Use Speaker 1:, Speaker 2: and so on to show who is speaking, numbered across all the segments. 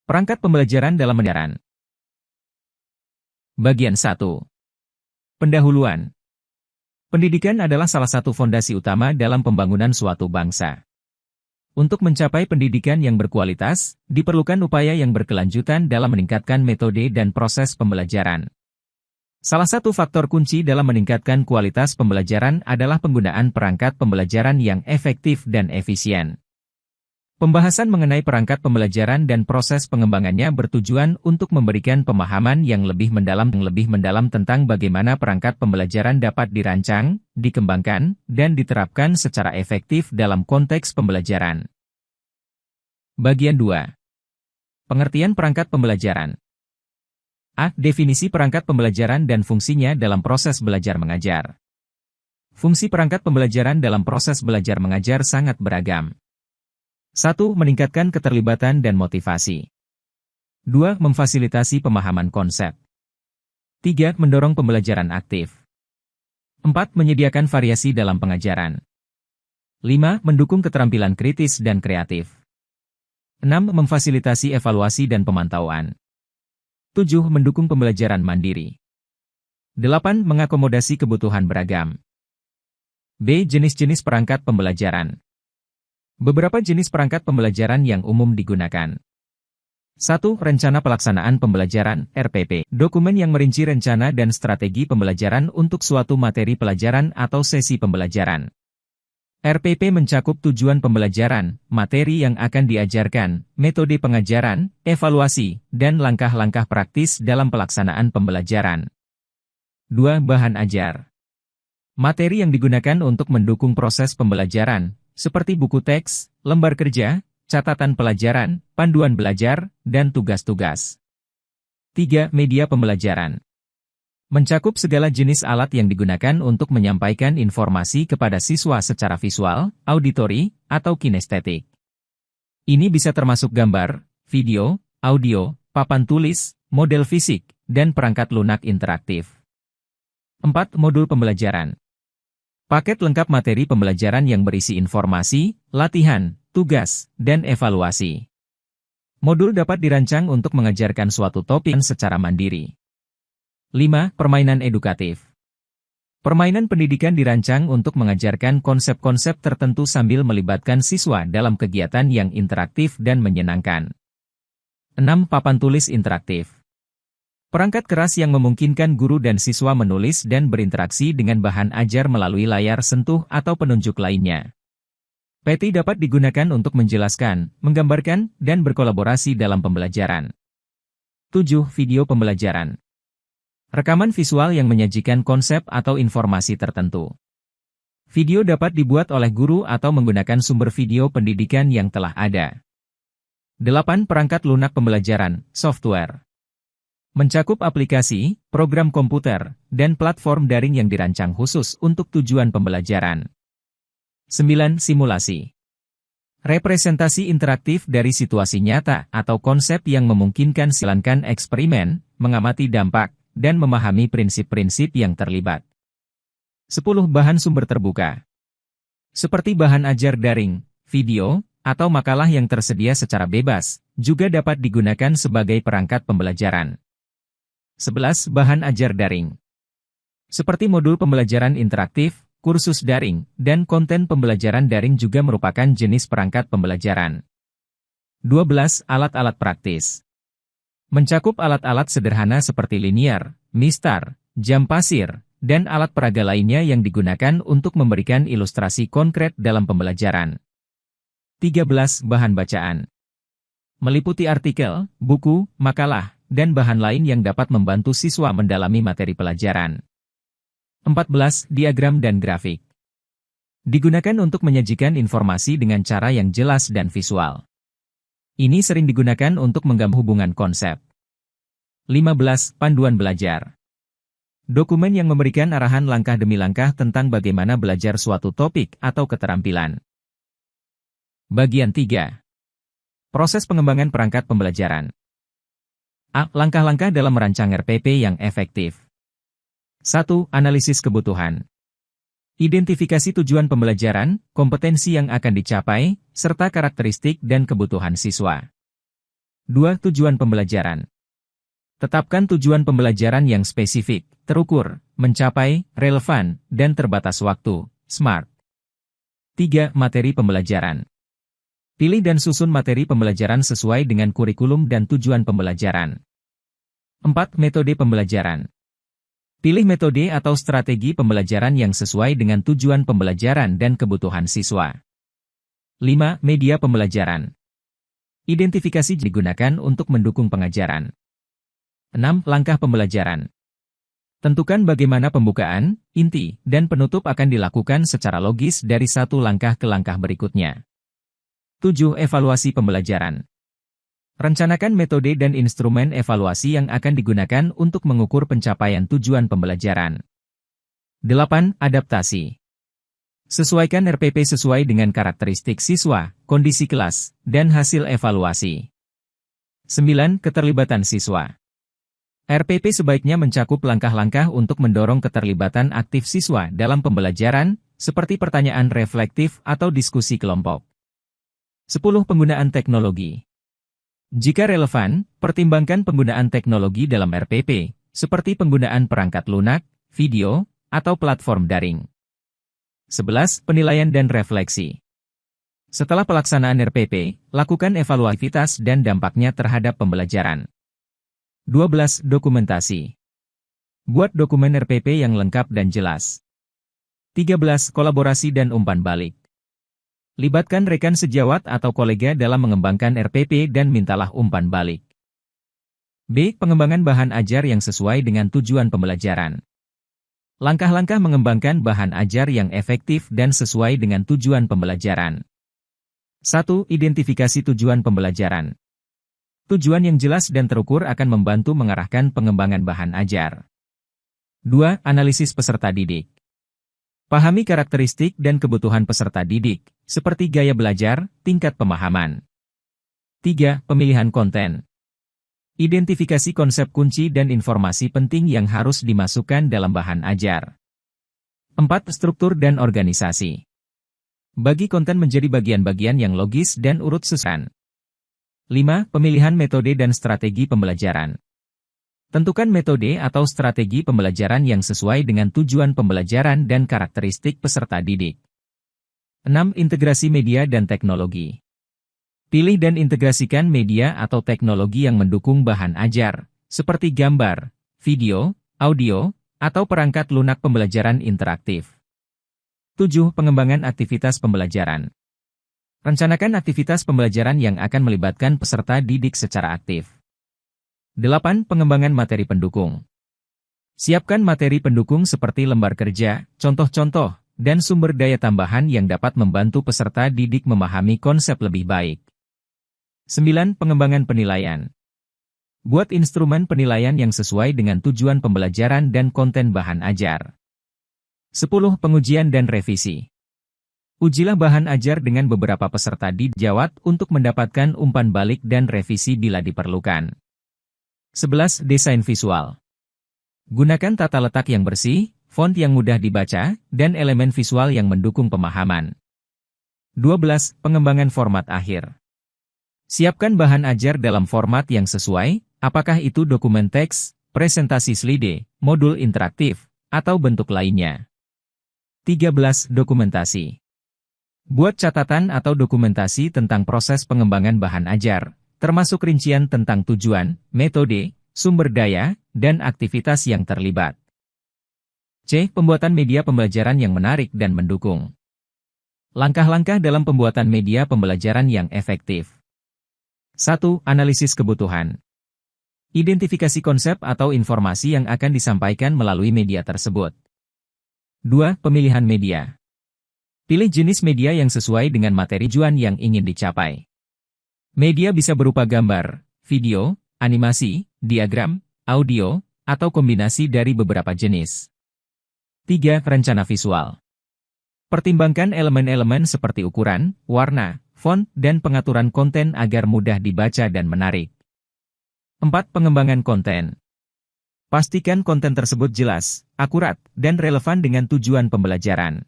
Speaker 1: Perangkat pembelajaran dalam pendidikan. Bagian 1. Pendahuluan. Pendidikan adalah salah satu fondasi utama dalam pembangunan suatu bangsa. Untuk mencapai pendidikan yang berkualitas, diperlukan upaya yang berkelanjutan dalam meningkatkan metode dan proses pembelajaran. Salah satu faktor kunci dalam meningkatkan kualitas pembelajaran adalah penggunaan perangkat pembelajaran yang efektif dan efisien. Pembahasan mengenai perangkat pembelajaran dan proses pengembangannya bertujuan untuk memberikan pemahaman yang lebih mendalam tentang bagaimana perangkat pembelajaran dapat dirancang, dikembangkan, dan diterapkan secara efektif dalam konteks pembelajaran. Bagian 2. Pengertian perangkat pembelajaran. A. Definisi perangkat pembelajaran dan fungsinya dalam proses belajar mengajar. Fungsi perangkat pembelajaran dalam proses belajar mengajar sangat beragam. 1. Meningkatkan keterlibatan dan motivasi. 2. Memfasilitasi pemahaman konsep. 3. Mendorong pembelajaran aktif. 4. Menyediakan variasi dalam pengajaran. 5. Mendukung keterampilan kritis dan kreatif. 6. Memfasilitasi evaluasi dan pemantauan. 7. Mendukung pembelajaran mandiri. 8. Mengakomodasi kebutuhan beragam. B. Jenis-jenis perangkat pembelajaran. Beberapa jenis perangkat pembelajaran yang umum digunakan. 1. Rencana pelaksanaan pembelajaran, RPP. Dokumen yang merinci rencana dan strategi pembelajaran untuk suatu materi pelajaran atau sesi pembelajaran. RPP mencakup tujuan pembelajaran, materi yang akan diajarkan, metode pengajaran, evaluasi, dan langkah-langkah praktis dalam pelaksanaan pembelajaran. 2. Bahan ajar. Materi yang digunakan untuk mendukung proses pembelajaran, seperti buku teks, lembar kerja, catatan pelajaran, panduan belajar, dan tugas-tugas. 3. Media pembelajaran. Mencakup segala jenis alat yang digunakan untuk menyampaikan informasi kepada siswa secara visual, auditori, atau kinestetik. Ini bisa termasuk gambar, video, audio, papan tulis, model fisik, dan perangkat lunak interaktif. 4. Modul pembelajaran. Paket lengkap materi pembelajaran yang berisi informasi, latihan, tugas, dan evaluasi. Modul dapat dirancang untuk mengajarkan suatu topik secara mandiri. 5. Permainan edukatif. Permainan pendidikan dirancang untuk mengajarkan konsep-konsep tertentu sambil melibatkan siswa dalam kegiatan yang interaktif dan menyenangkan. 6. Papan tulis interaktif. Perangkat keras yang memungkinkan guru dan siswa menulis dan berinteraksi dengan bahan ajar melalui layar sentuh atau penunjuk lainnya. PT dapat digunakan untuk menjelaskan, menggambarkan, dan berkolaborasi dalam pembelajaran. 7. Video pembelajaran. Rekaman visual yang menyajikan konsep atau informasi tertentu. Video dapat dibuat oleh guru atau menggunakan sumber video pendidikan yang telah ada. 8. Perangkat lunak pembelajaran, software. Mencakup aplikasi, program komputer, dan platform daring yang dirancang khusus untuk tujuan pembelajaran. 9. Simulasi. Representasi interaktif dari situasi nyata atau konsep yang memungkinkan silankan eksperimen, mengamati dampak, dan memahami prinsip-prinsip yang terlibat. 10. Bahan sumber terbuka. Seperti bahan ajar daring, video, atau makalah yang tersedia secara bebas, juga dapat digunakan sebagai perangkat pembelajaran. 11. Bahan ajar daring. Seperti modul pembelajaran interaktif, kursus daring, dan konten pembelajaran daring juga merupakan jenis perangkat pembelajaran. 12. Alat-alat praktis. Mencakup alat-alat sederhana seperti linier, mistar, jam pasir, dan alat peraga lainnya yang digunakan untuk memberikan ilustrasi konkret dalam pembelajaran. 13. Bahan bacaan. Meliputi artikel, buku, makalah, dan bahan lain yang dapat membantu siswa mendalami materi pelajaran. 14. Diagram dan grafik. Digunakan untuk menyajikan informasi dengan cara yang jelas dan visual. Ini sering digunakan untuk menggambarkan hubungan konsep. 15. Panduan belajar. Dokumen yang memberikan arahan langkah demi langkah tentang bagaimana belajar suatu topik atau keterampilan. Bagian 3. Proses pengembangan perangkat pembelajaran. A. Langkah-langkah dalam merancang RPP yang efektif. 1. Analisis kebutuhan. Identifikasi tujuan pembelajaran, kompetensi yang akan dicapai, serta karakteristik dan kebutuhan siswa. 2. Tujuan pembelajaran. Tetapkan tujuan pembelajaran yang spesifik, terukur, mencapai, relevan, dan terbatas waktu, SMART. 3. Materi pembelajaran. Pilih dan susun materi pembelajaran sesuai dengan kurikulum dan tujuan pembelajaran. 4. Metode pembelajaran. Pilih metode atau strategi pembelajaran yang sesuai dengan tujuan pembelajaran dan kebutuhan siswa. 5. Media pembelajaran. Identifikasi digunakan untuk mendukung pengajaran. 6. Langkah pembelajaran. Tentukan bagaimana pembukaan, inti, dan penutup akan dilakukan secara logis dari satu langkah ke langkah berikutnya. 7. Evaluasi pembelajaran. Rencanakan metode dan instrumen evaluasi yang akan digunakan untuk mengukur pencapaian tujuan pembelajaran. 8. Adaptasi. Sesuaikan RPP sesuai dengan karakteristik siswa, kondisi kelas, dan hasil evaluasi. 9. Keterlibatan siswa. RPP sebaiknya mencakup langkah-langkah untuk mendorong keterlibatan aktif siswa dalam pembelajaran, seperti pertanyaan reflektif atau diskusi kelompok. 10. Penggunaan teknologi. Jika relevan, pertimbangkan penggunaan teknologi dalam RPP, seperti penggunaan perangkat lunak, video, atau platform daring. 11. Penilaian dan refleksi. Setelah pelaksanaan RPP, lakukan evaluasi dan dampaknya terhadap pembelajaran. 12. Dokumentasi. Buat dokumen RPP yang lengkap dan jelas. 13. Kolaborasi dan umpan balik. Libatkan rekan sejawat atau kolega dalam mengembangkan RPP dan mintalah umpan balik. B. Pengembangan bahan ajar yang sesuai dengan tujuan pembelajaran. Langkah-langkah mengembangkan bahan ajar yang efektif dan sesuai dengan tujuan pembelajaran. 1. Identifikasi tujuan pembelajaran. Tujuan yang jelas dan terukur akan membantu mengarahkan pengembangan bahan ajar. 2. Analisis peserta didik. Pahami karakteristik dan kebutuhan peserta didik, seperti gaya belajar, tingkat pemahaman. 3. Pemilihan konten. Identifikasi konsep kunci dan informasi penting yang harus dimasukkan dalam bahan ajar. 4. Struktur dan organisasi. Bagi konten menjadi bagian-bagian yang logis dan urut susunan. 5. Pemilihan metode dan strategi pembelajaran. Tentukan metode atau strategi pembelajaran yang sesuai dengan tujuan pembelajaran dan karakteristik peserta didik. 6. Integrasi media dan teknologi. Pilih dan integrasikan media atau teknologi yang mendukung bahan ajar, seperti gambar, video, audio, atau perangkat lunak pembelajaran interaktif. 7. Pengembangan aktivitas pembelajaran. Rencanakan aktivitas pembelajaran yang akan melibatkan peserta didik secara aktif. 8. Pengembangan materi pendukung. Siapkan materi pendukung seperti lembar kerja, contoh-contoh, dan sumber daya tambahan yang dapat membantu peserta didik memahami konsep lebih baik. 9. Pengembangan penilaian. Buat instrumen penilaian yang sesuai dengan tujuan pembelajaran dan konten bahan ajar. 10. Pengujian dan revisi. Ujilah bahan ajar dengan beberapa peserta didik untuk mendapatkan umpan balik dan revisi bila diperlukan. 11. Desain visual. Gunakan tata letak yang bersih, font yang mudah dibaca, dan elemen visual yang mendukung pemahaman. 12. Pengembangan format akhir. Siapkan bahan ajar dalam format yang sesuai, apakah itu dokumen teks, presentasi slide, modul interaktif, atau bentuk lainnya. 13. Dokumentasi. Buat catatan atau dokumentasi tentang proses pengembangan bahan ajar, termasuk rincian tentang tujuan, metode, sumber daya, dan aktivitas yang terlibat. C. Pembuatan media pembelajaran yang menarik dan mendukung. Langkah-langkah dalam pembuatan media pembelajaran yang efektif. 1. Analisis kebutuhan. Identifikasi konsep atau informasi yang akan disampaikan melalui media tersebut. 2. Pemilihan media. Pilih jenis media yang sesuai dengan materi tujuan yang ingin dicapai. Media bisa berupa gambar, video, animasi, diagram, audio, atau kombinasi dari beberapa jenis. 3. Rencana visual. Pertimbangkan elemen-elemen seperti ukuran, warna, font, dan pengaturan konten agar mudah dibaca dan menarik. 4. Pengembangan konten. Pastikan konten tersebut jelas, akurat, dan relevan dengan tujuan pembelajaran.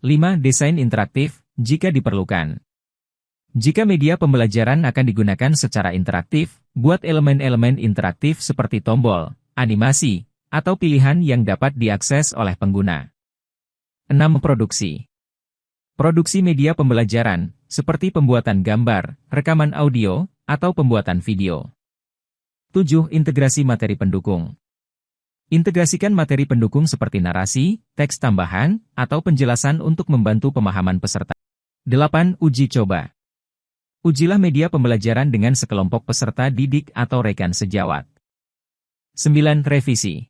Speaker 1: 5. Desain interaktif, jika diperlukan. Jika media pembelajaran akan digunakan secara interaktif, buat elemen-elemen interaktif seperti tombol, animasi, atau pilihan yang dapat diakses oleh pengguna. 6. Produksi. Produksi media pembelajaran, seperti pembuatan gambar, rekaman audio, atau pembuatan video. 7. Integrasi materi pendukung. Integrasikan materi pendukung seperti narasi, teks tambahan, atau penjelasan untuk membantu pemahaman peserta. 8. Uji coba. Ujilah media pembelajaran dengan sekelompok peserta didik atau rekan sejawat. 9. Revisi.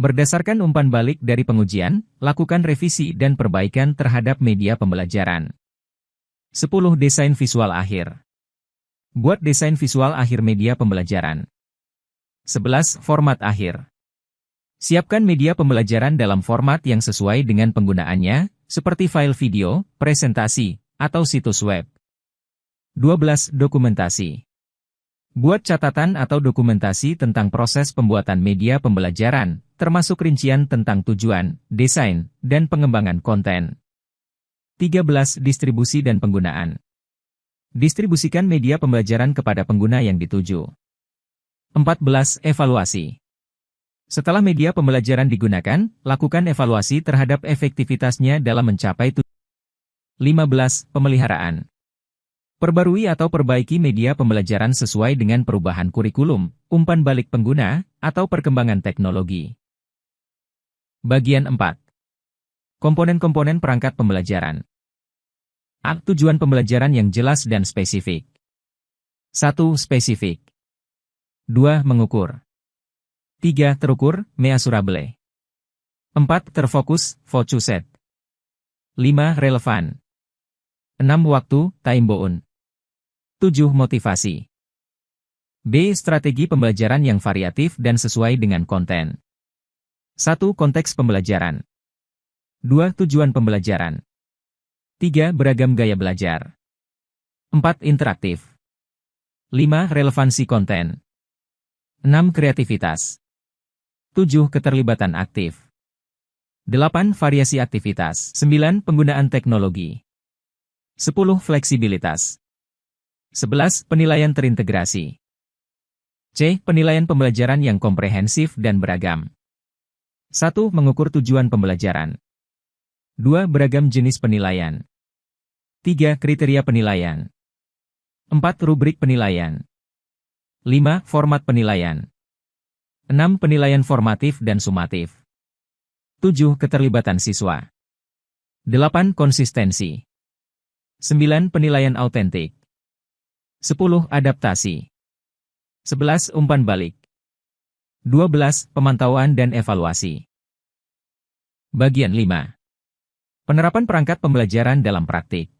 Speaker 1: Berdasarkan umpan balik dari pengujian, lakukan revisi dan perbaikan terhadap media pembelajaran. 10. Desain visual akhir. Buat desain visual akhir media pembelajaran. 11. Format akhir. Siapkan media pembelajaran dalam format yang sesuai dengan penggunaannya, seperti file video, presentasi, atau situs web. 12. Dokumentasi. Buat catatan atau dokumentasi tentang proses pembuatan media pembelajaran, termasuk rincian tentang tujuan, desain, dan pengembangan konten. 13. Distribusi dan penggunaan. Distribusikan media pembelajaran kepada pengguna yang dituju. 14. Evaluasi. Setelah media pembelajaran digunakan, lakukan evaluasi terhadap efektivitasnya dalam mencapai tujuan. 15. Pemeliharaan. Perbarui atau perbaiki media pembelajaran sesuai dengan perubahan kurikulum, umpan balik pengguna, atau perkembangan teknologi. Bagian 4. Komponen-komponen perangkat pembelajaran. A. Tujuan pembelajaran yang jelas dan spesifik. 1. Spesifik. 2. Mengukur. 3. Terukur, measurable. 4. Terfokus, focused. 5. Relevan. 6. Waktu, time bound. 7. Motivasi. B. Strategi pembelajaran yang variatif dan sesuai dengan konten. 1. Konteks pembelajaran. 2. Tujuan pembelajaran. 3. Beragam gaya belajar. 4. Interaktif. 5. Relevansi konten. 6. Kreativitas. 7. Keterlibatan aktif. 8. Variasi aktivitas. 9. Penggunaan teknologi. 10. Fleksibilitas. 11. Penilaian terintegrasi. C. Penilaian pembelajaran yang komprehensif dan beragam. 1. Mengukur tujuan pembelajaran. 2. Beragam jenis penilaian. 3. Kriteria penilaian. 4. Rubrik penilaian. 5. Format penilaian. 6. Penilaian formatif dan sumatif. 7. Keterlibatan siswa. 8. Konsistensi. 9. Penilaian autentik. 10. Adaptasi. 11. Umpan balik. 12. Pemantauan dan evaluasi. Bagian 5. Penerapan perangkat pembelajaran dalam praktik.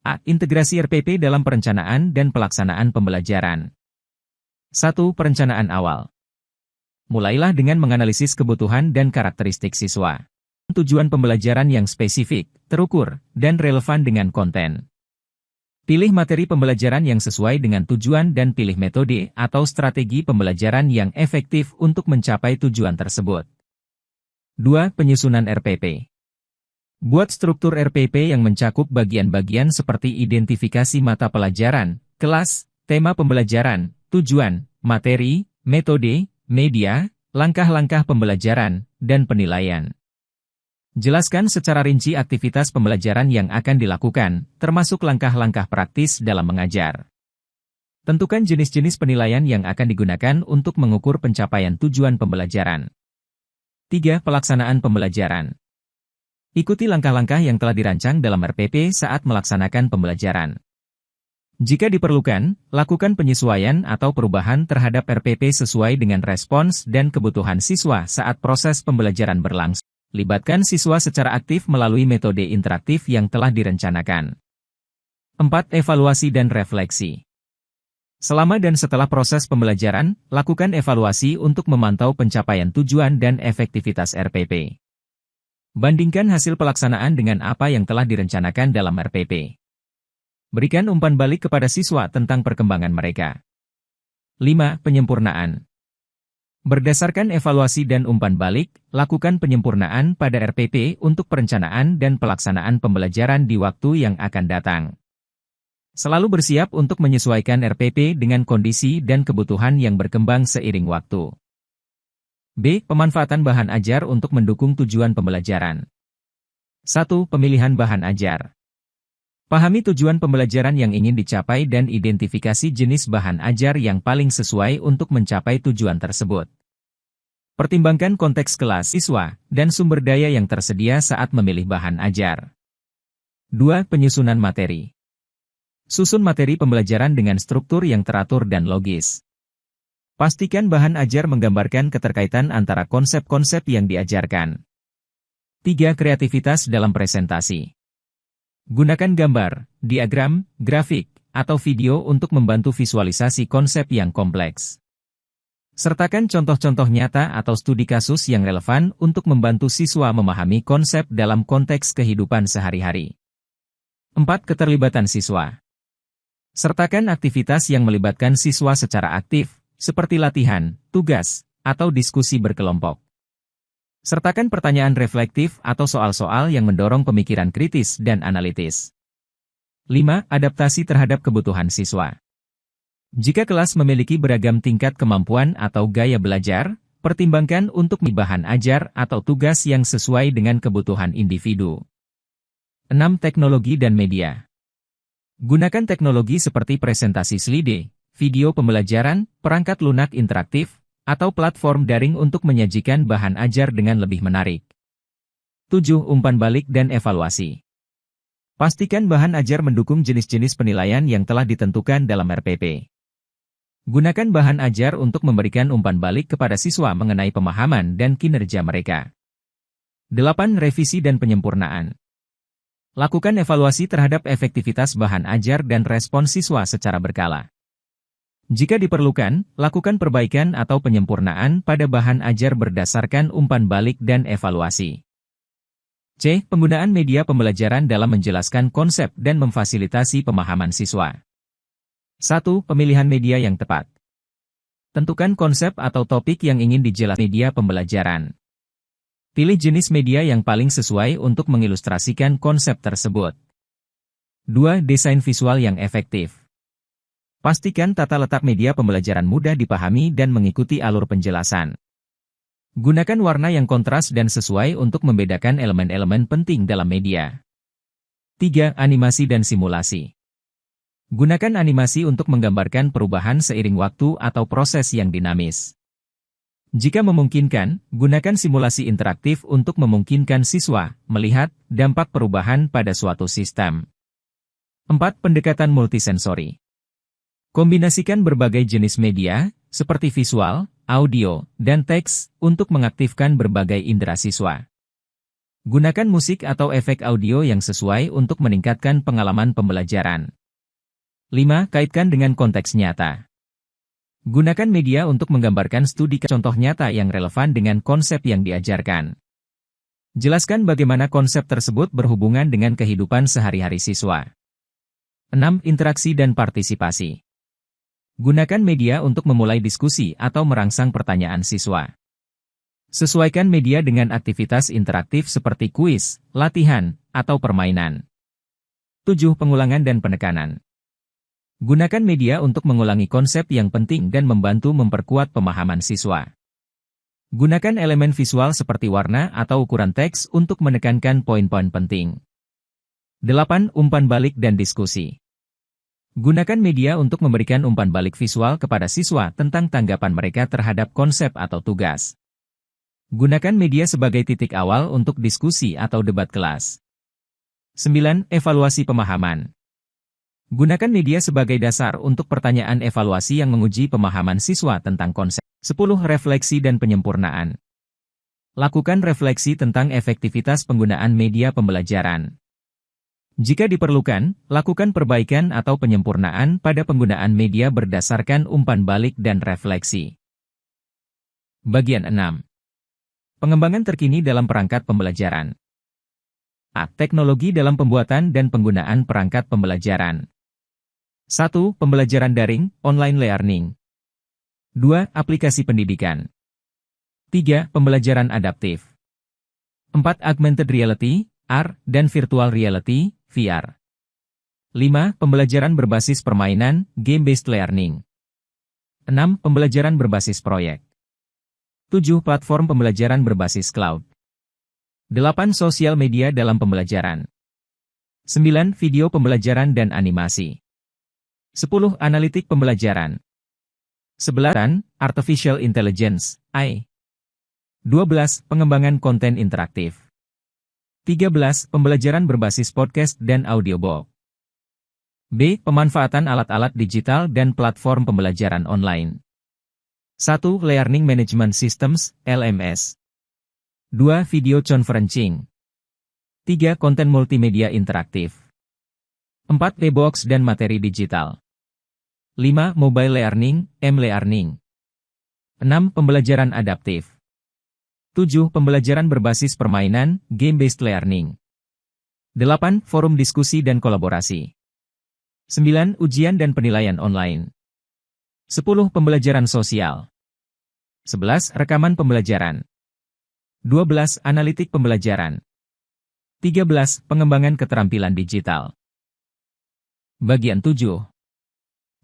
Speaker 1: A. Integrasi RPP dalam perencanaan dan pelaksanaan pembelajaran. 1. Perencanaan awal. Mulailah dengan menganalisis kebutuhan dan karakteristik siswa. Tujuan pembelajaran yang spesifik, terukur, dan relevan dengan konten. Pilih materi pembelajaran yang sesuai dengan tujuan dan pilih metode atau strategi pembelajaran yang efektif untuk mencapai tujuan tersebut. 2. Penyusunan RPP. Buat struktur RPP yang mencakup bagian-bagian seperti identifikasi mata pelajaran, kelas, tema pembelajaran, tujuan, materi, metode, media, langkah-langkah pembelajaran, dan penilaian. Jelaskan secara rinci aktivitas pembelajaran yang akan dilakukan, termasuk langkah-langkah praktis dalam mengajar. Tentukan jenis-jenis penilaian yang akan digunakan untuk mengukur pencapaian tujuan pembelajaran. 3. Pelaksanaan pembelajaran. Ikuti langkah-langkah yang telah dirancang dalam RPP saat melaksanakan pembelajaran. Jika diperlukan, lakukan penyesuaian atau perubahan terhadap RPP sesuai dengan respons dan kebutuhan siswa saat proses pembelajaran berlangsung. Libatkan siswa secara aktif melalui metode interaktif yang telah direncanakan. 4. Evaluasi dan refleksi. Selama dan setelah proses pembelajaran, lakukan evaluasi untuk memantau pencapaian tujuan dan efektivitas RPP. Bandingkan hasil pelaksanaan dengan apa yang telah direncanakan dalam RPP. Berikan umpan balik kepada siswa tentang perkembangan mereka. 5. Penyempurnaan. Berdasarkan evaluasi dan umpan balik, lakukan penyempurnaan pada RPP untuk perencanaan dan pelaksanaan pembelajaran di waktu yang akan datang. Selalu bersiap untuk menyesuaikan RPP dengan kondisi dan kebutuhan yang berkembang seiring waktu. B. Pemanfaatan bahan ajar untuk mendukung tujuan pembelajaran. 1. Pemilihan bahan ajar. Pahami tujuan pembelajaran yang ingin dicapai dan identifikasi jenis bahan ajar yang paling sesuai untuk mencapai tujuan tersebut. Pertimbangkan konteks kelas siswa dan sumber daya yang tersedia saat memilih bahan ajar. 2. Penyusunan materi. Susun materi pembelajaran dengan struktur yang teratur dan logis. Pastikan bahan ajar menggambarkan keterkaitan antara konsep-konsep yang diajarkan. 3. Kreativitas dalam presentasi. Gunakan gambar, diagram, grafik, atau video untuk membantu visualisasi konsep yang kompleks. Sertakan contoh-contoh nyata atau studi kasus yang relevan untuk membantu siswa memahami konsep dalam konteks kehidupan sehari-hari. 4. Keterlibatan siswa. Sertakan aktivitas yang melibatkan siswa secara aktif, seperti latihan, tugas, atau diskusi berkelompok. Sertakan pertanyaan reflektif atau soal-soal yang mendorong pemikiran kritis dan analitis. 5. Adaptasi terhadap kebutuhan siswa. Jika kelas memiliki beragam tingkat kemampuan atau gaya belajar, pertimbangkan untuk bahan ajar atau tugas yang sesuai dengan kebutuhan individu. 6. Teknologi dan media. Gunakan teknologi seperti presentasi slide, video pembelajaran, perangkat lunak interaktif, atau platform daring untuk menyajikan bahan ajar dengan lebih menarik. 7. Umpan balik dan evaluasi. Pastikan bahan ajar mendukung jenis-jenis penilaian yang telah ditentukan dalam RPP. Gunakan bahan ajar untuk memberikan umpan balik kepada siswa mengenai pemahaman dan kinerja mereka. 8. Revisi dan penyempurnaan. Lakukan evaluasi terhadap efektivitas bahan ajar dan respon siswa secara berkala. Jika diperlukan, lakukan perbaikan atau penyempurnaan pada bahan ajar berdasarkan umpan balik dan evaluasi. C. Penggunaan media pembelajaran dalam menjelaskan konsep dan memfasilitasi pemahaman siswa. 1. Pemilihan media yang tepat. Tentukan konsep atau topik yang ingin dijelaskan media pembelajaran. Pilih jenis media yang paling sesuai untuk mengilustrasikan konsep tersebut. 2. Desain visual yang efektif. Pastikan tata letak media pembelajaran mudah dipahami dan mengikuti alur penjelasan. Gunakan warna yang kontras dan sesuai untuk membedakan elemen-elemen penting dalam media. 3. Animasi dan simulasi. Gunakan animasi untuk menggambarkan perubahan seiring waktu atau proses yang dinamis. Jika memungkinkan, gunakan simulasi interaktif untuk memungkinkan siswa melihat dampak perubahan pada suatu sistem. 4. Pendekatan multisensori. Kombinasikan berbagai jenis media, seperti visual, audio, dan teks, untuk mengaktifkan berbagai indera siswa. Gunakan musik atau efek audio yang sesuai untuk meningkatkan pengalaman pembelajaran. 5. Kaitkan dengan konteks nyata. Gunakan media untuk menggambarkan studi contoh nyata yang relevan dengan konsep yang diajarkan. Jelaskan bagaimana konsep tersebut berhubungan dengan kehidupan sehari-hari siswa. 6. Interaksi dan partisipasi. Gunakan media untuk memulai diskusi atau merangsang pertanyaan siswa. Sesuaikan media dengan aktivitas interaktif seperti kuis, latihan, atau permainan. 7. Pengulangan dan penekanan. Gunakan media untuk mengulangi konsep yang penting dan membantu memperkuat pemahaman siswa. Gunakan elemen visual seperti warna atau ukuran teks untuk menekankan poin-poin penting. 8. Umpan balik dan diskusi. Gunakan media untuk memberikan umpan balik visual kepada siswa tentang tanggapan mereka terhadap konsep atau tugas. Gunakan media sebagai titik awal untuk diskusi atau debat kelas. 9. Evaluasi pemahaman. Gunakan media sebagai dasar untuk pertanyaan evaluasi yang menguji pemahaman siswa tentang konsep. 10. Refleksi dan penyempurnaan. Lakukan refleksi tentang efektivitas penggunaan media pembelajaran. Jika diperlukan, lakukan perbaikan atau penyempurnaan pada penggunaan media berdasarkan umpan balik dan refleksi. Bagian 6. Pengembangan terkini dalam perangkat pembelajaran. A. Teknologi dalam pembuatan dan penggunaan perangkat pembelajaran. 1. Pembelajaran daring, online learning. 2. Aplikasi pendidikan. 3. Pembelajaran adaptif. 4. Augmented reality, AR, dan virtual reality, VR. 5. Pembelajaran berbasis permainan, game-based learning. 6. Pembelajaran berbasis proyek. 7. Platform pembelajaran berbasis cloud. 8. Sosial media dalam pembelajaran. 9. Video pembelajaran dan animasi. 10. Analitik pembelajaran. 11. Artificial Intelligence, AI. 12. Pengembangan konten interaktif. 13. Pembelajaran berbasis podcast dan audiobook. B. Pemanfaatan alat-alat digital dan platform pembelajaran online. 1. Learning Management Systems, LMS. 2. Video conferencing. 3. Konten multimedia interaktif. 4. E-box dan materi digital. 5. Mobile learning, M-learning. 6. Pembelajaran adaptif. 7. Pembelajaran berbasis permainan, game-based learning. 8. Forum diskusi dan kolaborasi. 9. Ujian dan penilaian online. 10. Pembelajaran sosial. 11. Rekaman pembelajaran. 12. Analitik pembelajaran. 13. Pengembangan keterampilan digital. Bagian 7.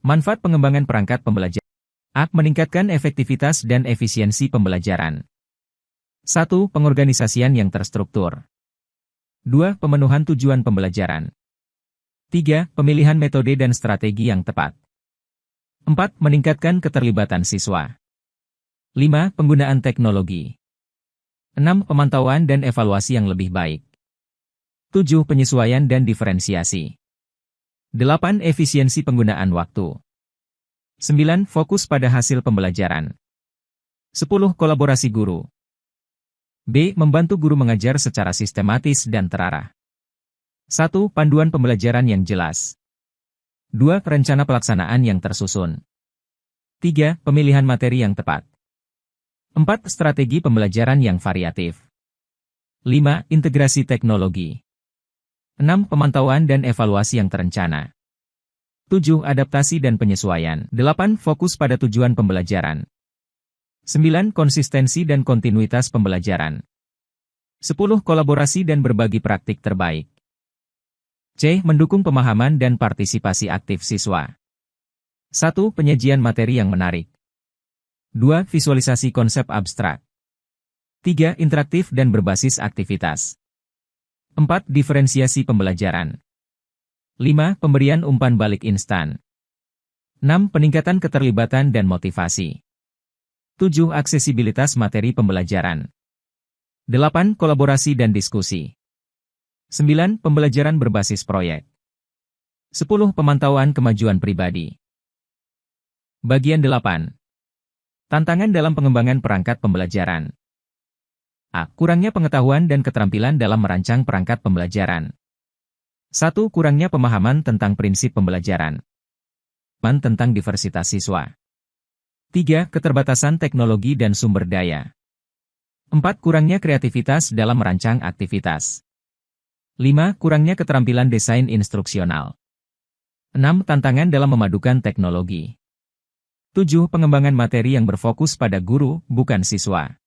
Speaker 1: Manfaat pengembangan perangkat pembelajaran. A. Meningkatkan efektivitas dan efisiensi pembelajaran. 1. Pengorganisasian yang terstruktur. 2. Pemenuhan tujuan pembelajaran. 3. Pemilihan metode dan strategi yang tepat. 4. Meningkatkan keterlibatan siswa. 5. Penggunaan teknologi. 6. Pemantauan dan evaluasi yang lebih baik. 7. Penyesuaian dan diferensiasi. 8. Efisiensi penggunaan waktu. 9. Fokus pada hasil pembelajaran. 10. Kolaborasi guru. B. Membantu guru mengajar secara sistematis dan terarah. 1. Panduan pembelajaran yang jelas. 2. Rencana pelaksanaan yang tersusun. 3. Pemilihan materi yang tepat. 4. Strategi pembelajaran yang variatif. 5. Integrasi teknologi. 6. Pemantauan dan evaluasi yang terencana. 7. Adaptasi dan penyesuaian. 8. Fokus pada tujuan pembelajaran. 9. Konsistensi dan kontinuitas pembelajaran. 10. Kolaborasi dan berbagi praktik terbaik. C. Mendukung pemahaman dan partisipasi aktif siswa. 1. Penyajian materi yang menarik. 2. Visualisasi konsep abstrak. 3. Interaktif dan berbasis aktivitas. 4. Diferensiasi pembelajaran. 5. Pemberian umpan balik instan. 6. Peningkatan keterlibatan dan motivasi. 7. Aksesibilitas materi pembelajaran. 8. Kolaborasi dan diskusi. 9. Pembelajaran berbasis proyek. 10. Pemantauan kemajuan pribadi. Bagian 8. Tantangan dalam pengembangan perangkat pembelajaran. A. Kurangnya pengetahuan dan keterampilan dalam merancang perangkat pembelajaran. 1. Kurangnya pemahaman tentang prinsip pembelajaran. Tentang diversitas siswa. 3. Keterbatasan teknologi dan sumber daya. 4. Kurangnya kreativitas dalam merancang aktivitas. 5. Kurangnya keterampilan desain instruksional. 6. Tantangan dalam memadukan teknologi. 7. Pengembangan materi yang berfokus pada guru, bukan siswa.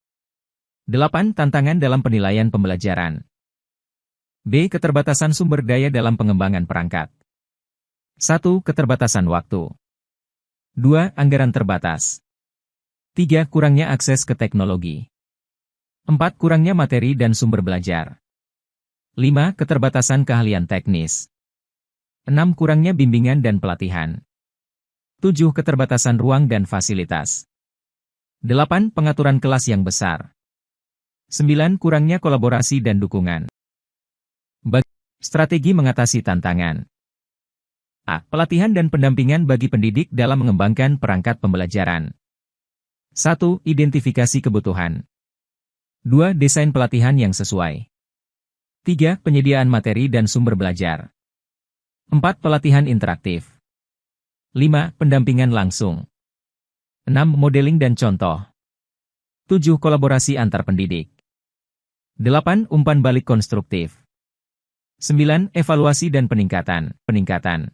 Speaker 1: 8. Tantangan dalam penilaian pembelajaran. B. Keterbatasan sumber daya dalam pengembangan perangkat. 1. Keterbatasan waktu. 2. Anggaran terbatas. 3. Kurangnya akses ke teknologi. 4. Kurangnya materi dan sumber belajar. 5. Keterbatasan keahlian teknis. 6. Kurangnya bimbingan dan pelatihan. 7. Keterbatasan ruang dan fasilitas. 8. Pengaturan kelas yang besar. 9. Kurangnya kolaborasi dan dukungan. Strategi mengatasi tantangan. A. Pelatihan dan pendampingan bagi pendidik dalam mengembangkan perangkat pembelajaran. 1. Identifikasi kebutuhan. 2. Desain pelatihan yang sesuai. 3. Penyediaan materi dan sumber belajar. 4. Pelatihan interaktif. 5. Pendampingan langsung. 6. Modeling dan contoh. 7. Kolaborasi antar pendidik. 8. Umpan balik konstruktif. 9. Evaluasi dan peningkatan. 10.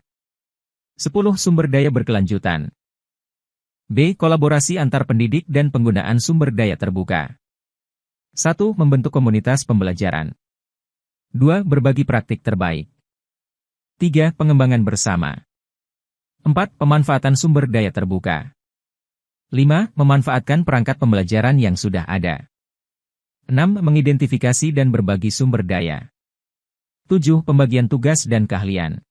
Speaker 1: Sumber daya berkelanjutan. B. Kolaborasi antar pendidik dan penggunaan sumber daya terbuka. 1. Membentuk komunitas pembelajaran. 2. Berbagi praktik terbaik. 3. Pengembangan bersama. 4. Pemanfaatan sumber daya terbuka. 5. Memanfaatkan perangkat pembelajaran yang sudah ada. 6. Mengidentifikasi dan berbagi sumber daya. 7. Pembagian tugas dan keahlian.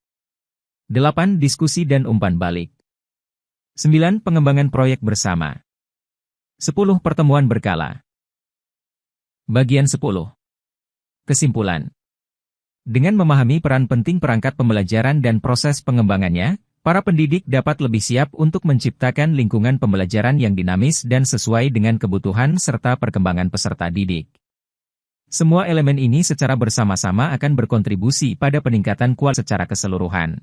Speaker 1: 8. Diskusi dan umpan balik. 9. Pengembangan proyek bersama. 10. Pertemuan berkala. Bagian 10. Kesimpulan. Dengan memahami peran penting perangkat pembelajaran dan proses pengembangannya, para pendidik dapat lebih siap untuk menciptakan lingkungan pembelajaran yang dinamis dan sesuai dengan kebutuhan serta perkembangan peserta didik. Semua elemen ini secara bersama-sama akan berkontribusi pada peningkatan kualitas secara keseluruhan.